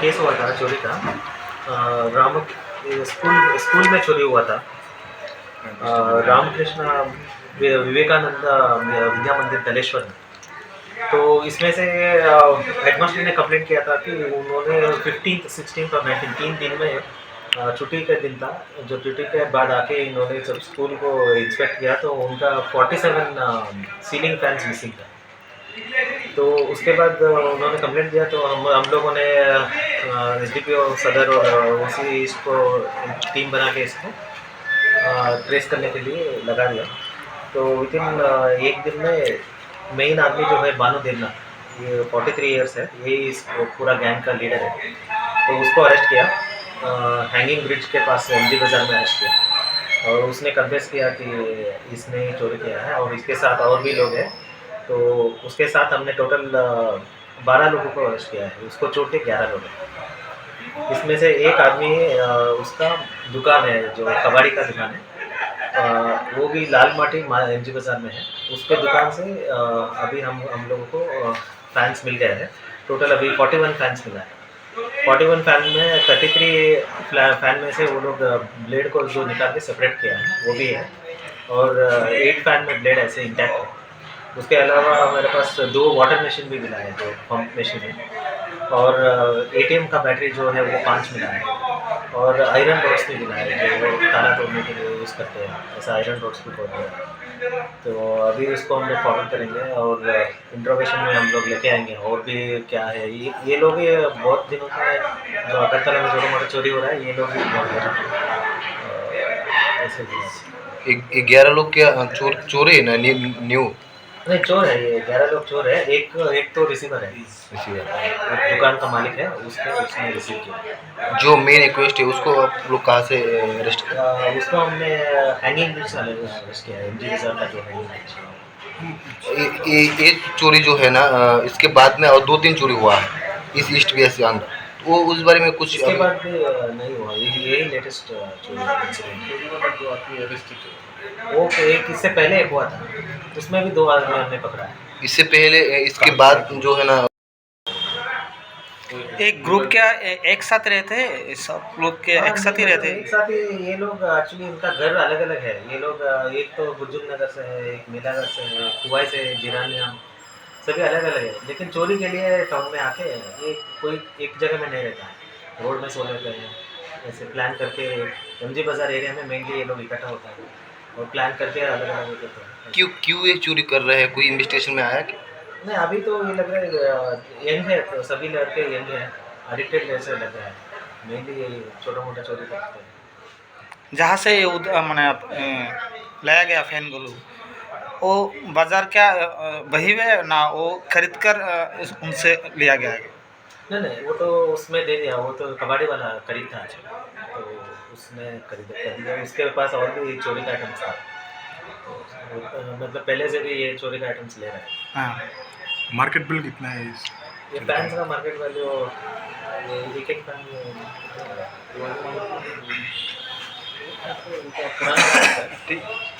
Case हुआ था चोरी का। राम स्कूल स्कूल में चोरी हुआ था। रामकृष्ण विवेकानंद विद्या मंदिर तलेश्वर में। तो इसमें से हेडमास्टर ने कंप्लेंट किया था कि उन्होंने 15, 16 और 19 3 दिन में छुट्टी का दिन था। जो छुट्टी के बाद आके इन्होंने जब स्कूल को इंस्पेक्ट किया तो उनका 47 सीलिंग फैंस मिसिंग था। तो उसके बाद उन्होंने कंप्लेंट दिया तो हम लोगों ने एसडीपीओ सदर और ओसी इसको टीम बना के इसको ट्रेस करने के लिए लगा दिया। तो विद इन एक दिन में मेन आदमी जो है बानू देवना, ये 43 ईयर्स है, ये इस पूरा गैंग का लीडर है। तो उसको अरेस्ट किया, हैंगिंग ब्रिज के पास एमजी बाज़ार में अरेस्ट किया। और उसने कन्फेस किया कि इसने ही चोरी किया है और इसके साथ और भी लोग हैं। तो उसके साथ हमने टोटल 12 लोगों को अरेस्ट किया है, उसको छोड़ के 11 लोग हैं। इसमें से एक आदमी उसका दुकान है जो कबाड़ी का दुकान है, वो भी लाल माटी एमजी बाज़ार में है। उसके दुकान से अभी हम लोगों को फैंस मिल गए हैं। टोटल अभी 41 फैंस मिला है। 41 फैन में 33 फैन में से वो लोग ब्लेड को जो निकाल के सेपरेट किया है वो भी है। और 8 फैन में ब्लेड ऐसे इंटैक्ट है। उसके अलावा मेरे पास 2 वाटर मशीन भी मिला है, जो पंप मशीन है। और एटीएम का बैटरी जो है वो 5 मिला है। और आयरन रोड्स भी मिला है जो ताला तोड़ने के लिए यूज़ करते हैं, ऐसा आयरन रोड्स भी तोड़ दिया है। तो अभी उसको हम लोग फॉरवर्ड करेंगे और इंट्रोगेशन में हम लोग लेके आएंगे और भी क्या है। ये लोग भी बहुत दिनों से जो अगरतला में छोटा मोटा चोरी हो रहा है, ये लोग भी ऐसे ही 11 लोग क्या चोरी है ना न्यू? नहीं, चोर है ये, 11 लोग चोर है। एक तो रिसीवर है, एक दुकान का मालिक है, उसने रिसीव किया। जो मेन रिक्वेस्ट है उसको आप लोग कहाँ से अरेस्ट किया? उसको हमने हैंगिंग ब्रिज वाले को अरेस्ट किया है, एमजी रिजर्व का जो हैंगिंग ब्रिज। ये चोरी जो है ना, इसके बाद में और 2-3 चोरी हुआ है इस ईस्ट वेस्ट के अंदर, वो उस बारे में कुछ इसके बाद भी नहीं हुआ, यही लेटेस्ट चोरी इंसिडेंट। वो एक इससे पहले एक हुआ था, उसमें भी 2 आदमी हमने पकड़ा है। इससे पहले इसके बाद जो है ना एक ग्रुप क्या एक साथ रहते हैं, सब लोग के एक साथ ही रहते एक हैं? साथ ही। ये लोग एक्चुअली इनका घर अलग अलग है। ये लोग एक तो बुजुर्ग नगर से है, एक मेलागढ़ से है, कुआई से है, जिरानिया, सभी अलग अलग है। लेकिन चोरी के लिए टाउन में आके ये कोई एक जगह में नहीं रहता है, रोड में सो लेते हैं। ऐसे प्लान करके एमजी बाज़ार एरिया में मेनली ये लोग इकट्ठा होता है और प्लान करके अलग अलग होते हैं। क्यों ये चोरी कर रहे हैं, कोई इन्वेस्टिगेशन में आया कि? नहीं, अभी तो ये लग रहा है यंग है, तो सभी लड़के यंग हैं, एडिक्टेड जैसे लग रहा है। मेनली ये छोटा मोटा चोरी करते हैं। जहाँ से मैंने लाया गया फैन गुलू, वो बाज़ार क्या वही है ना, वो खरीद कर उनसे लिया गया है? नहीं, वो तो उसमें दे दिया, वो तो कबाड़ी वाला खरीदता है, तो उसने खरीद कर दिया। उसके पास और भी चोरी का आइटम्स था, तो मतलब पहले से भी ये चोरी का आइटम्स ले रहा है। हाँ। मार्केट बिल कितना है इस? ये फैंस का मार्केट वैल्यू, एक एक फैन पुराना